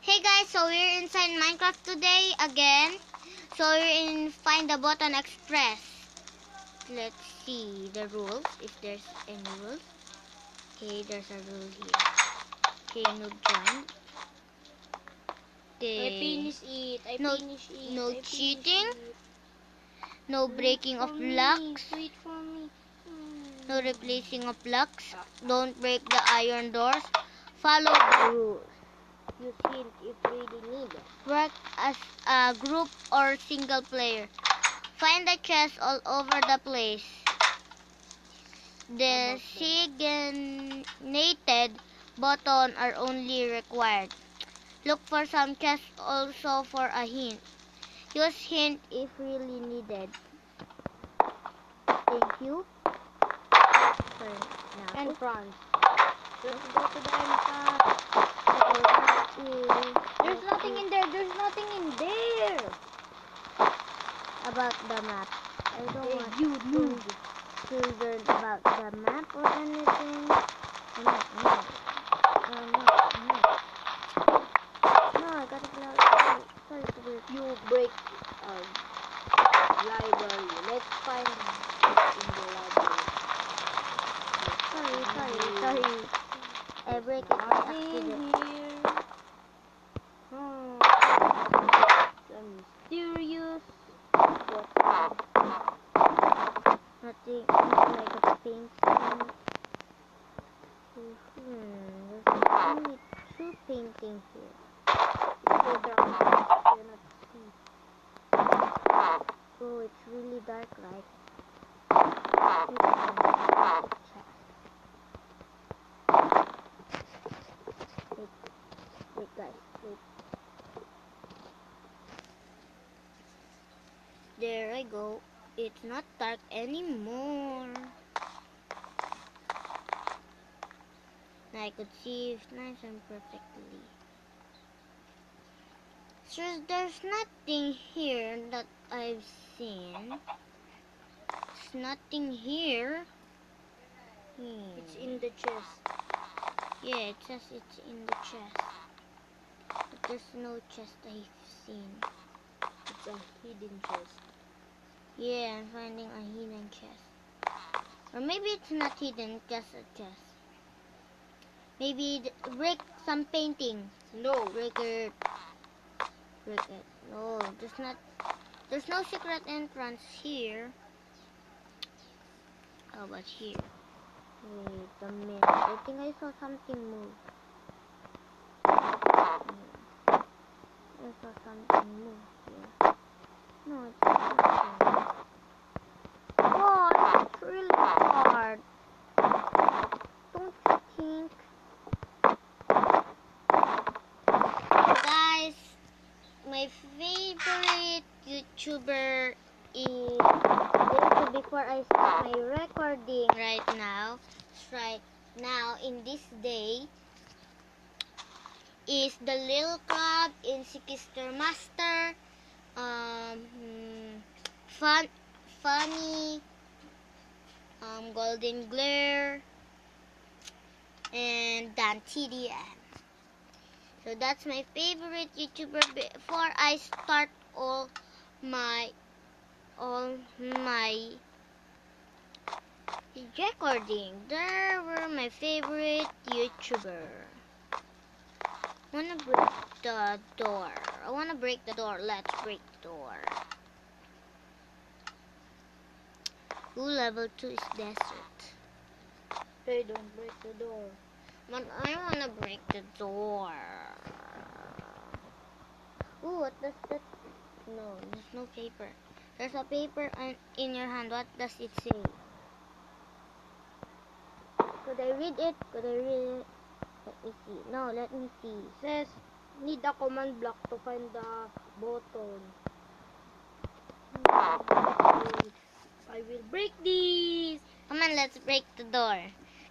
Hey guys, so we're inside Minecraft today again. So we're in Find the Button Express. Let's see the rules, if there's any rules. Okay, there's a rule here. Okay, no jump. Okay. I finish it. No cheating. No breaking of blocks. Wait for me. No replacing of blocks. Don't break the iron doors. Follow the rules. Use hint if really needed. Work as a group or single player. Find the chest all over the place. Designated button are only required. Look for some chests also for a hint. Use hint if really needed. Thank you. And France. Let's go to the end. There's nothing in there. There's nothing in there. About the map. I don't Hey, want you move. to learn about the map or anything. No, I got it. Sorry to break. You break library. Let's find it in the library. Sorry. I break it by accident. Here. Some mysterious. Nothing like a pink thing. There's only two paintings here. It's so dark. I cannot see. Oh, it's really dark, right? Wait, guys. Wait. There I go. It's not dark anymore. Now I could see it nice and perfectly. So there's nothing here that I've seen. There's nothing here. It's in the chest. Yeah, it says it's in the chest. But there's no chest I've seen. It's a hidden chest. Yeah, I'm finding a hidden chest. Or maybe it's not hidden, just a chest. Maybe break some painting. No. Break it. No, there's no secret entrance here. How about here? Wait a minute. I think I saw something move. I saw something move here. No, it's not. Oh, it's really hard. Don't you think? Guys, my favorite YouTuber is before I start my recording right now in this day is the Little Crab in Seekister Master, Funny, Golden Glare, and Dan TDM. So that's my favorite YouTuber before I start all my recording. There were my favorite YouTuber. Wanna break the door. I wanna break the door. Let's break the door. Ooh, level 2 is desert. Hey, don't break the door. But I wanna break the door. Ooh, what does that? No, there's no paper. There's a paper in your hand. What does it say? Could I read it? Let me see. No, let me see. It says, need a command block to find the button. I will break this. Come on, let's break the door.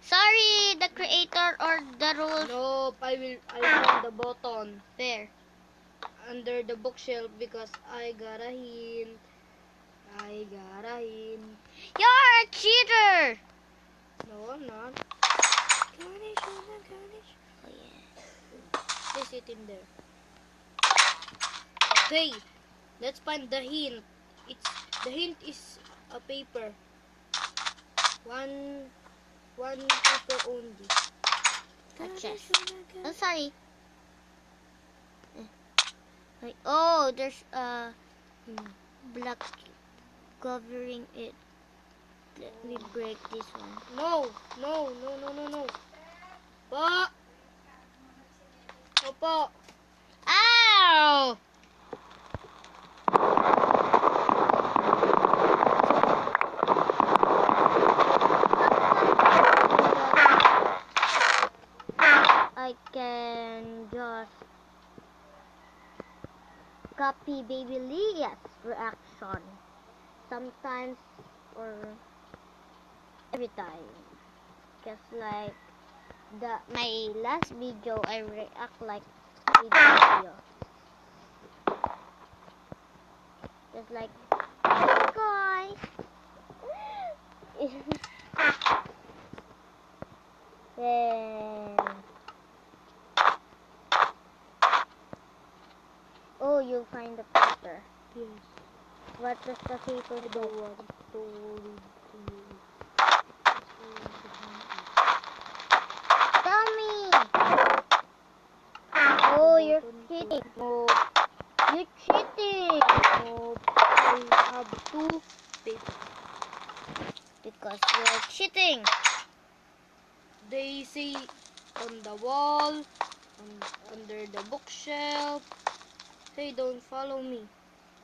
Sorry, the creator or the rules. Nope, I found the button. Where? Under the bookshelf because I got a hint. You're a cheater! No, I'm not. Oh, yeah. Place it in there. Okay, let's find the hint. The hint is a paper. One paper only. A chest. Oh, sorry. Wait, oh, there's a black covering it. Let me break this one. No. Po. Opo. Ow! I can just copy Baby Leah's reaction. Sometimes or every time. Cause like my last video I react like video. Just like, hey guys. Then oh, you find the paper. Yes. What does the paper I do? don't want to read to you. Tell me. Oh, you're cheating. No. You cheating. No. I have two papers. Because you're cheating. They say on the wall, under the bookshelf. Hey, don't follow me.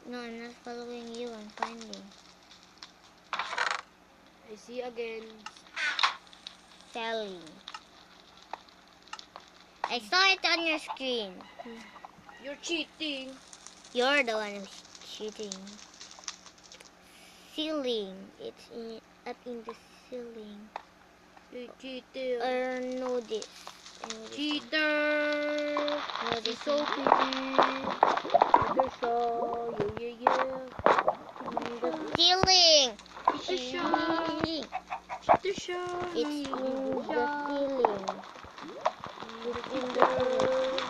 No, I'm not following you. I'm finding. I see again. Selling. I saw it on your screen. You're cheating. You're the one who's cheating. Ceiling. It's up in the ceiling. You cheated. I know this. I know this. Cheater. No, this So one. pretty. Mother saw. Yeah. The ceiling. Ceiling. Ceiling. The show. It's in the ceiling. It's in the ceiling.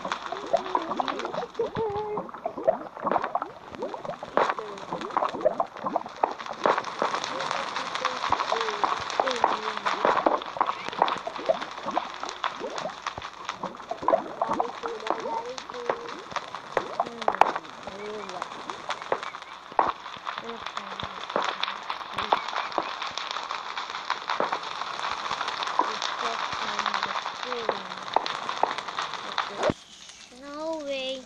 No way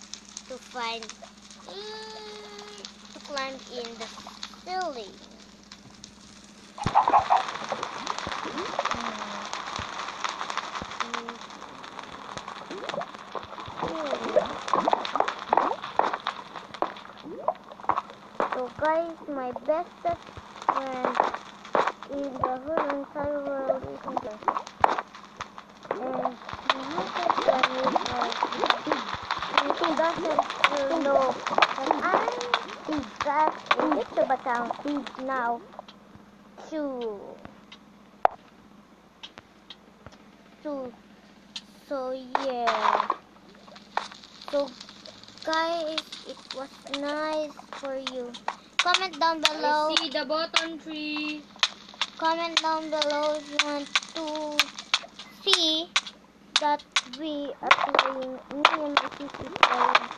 to find to climb in the ceiling. So guys, my bestest friend in the whole entire world is in there. And he doesn't know that I'm big guy in Victor Batang big now too. So yeah. So guys, it was nice for you. Comment down below. I see the button tree. Comment down below if you want to see that we are playing, me and my sister playing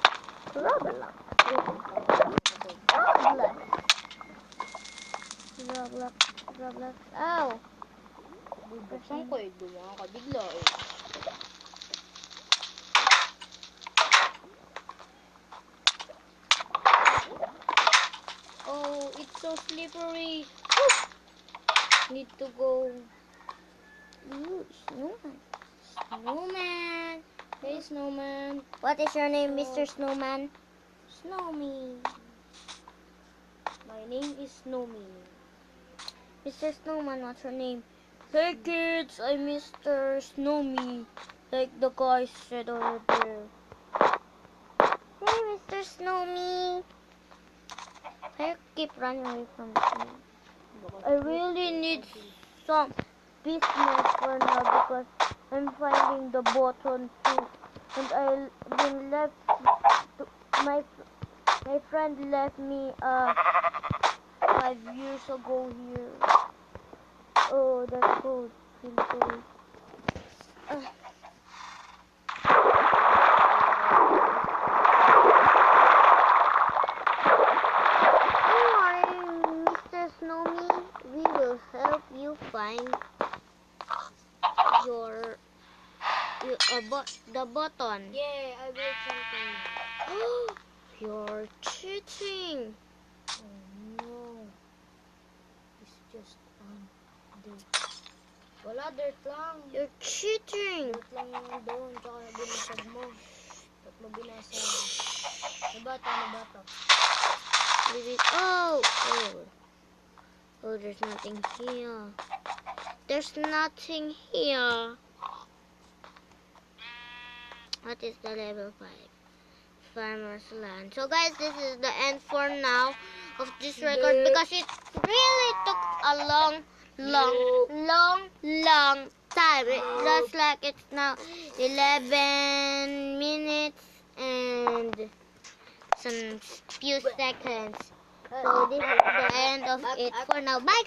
Roblox. Roblox. Ow! Bubuksan ko eh. Dumaan ka bigla eh. Oh, it's so slippery. Need to go. Ooh, Snowman. Hey, snowman. What is your name, Mr. Snowman? Snowmy. My name is Snowmy. Mr. Snowman, what's your name? Hey kids, I'm Mr. Snowmy. Like the guy said over there. Hey, Mr. Snowmy. I keep running away from the snake. I really need some business for now because I'm finding the button too. And I've been left to my My friend left me 5 years ago here. Oh, that's cold. Really cold. Don't worry, Mr. Snowmy. We will help you find your the button. Yeah, I built something. You're cheating. Oh no. It's just dirt. Wala, dirt lang. You're cheating. Dirt lang yung doon, tsaka binasag mo. Ba't mo binasag? Nabata. Oh, there's nothing here. There's nothing here. What is the level 5? Farmer's Land. So guys, this is the end for now of this record because it really took a long time. Just like it's now 11 minutes and some few seconds. So this is the end of it for now. Bye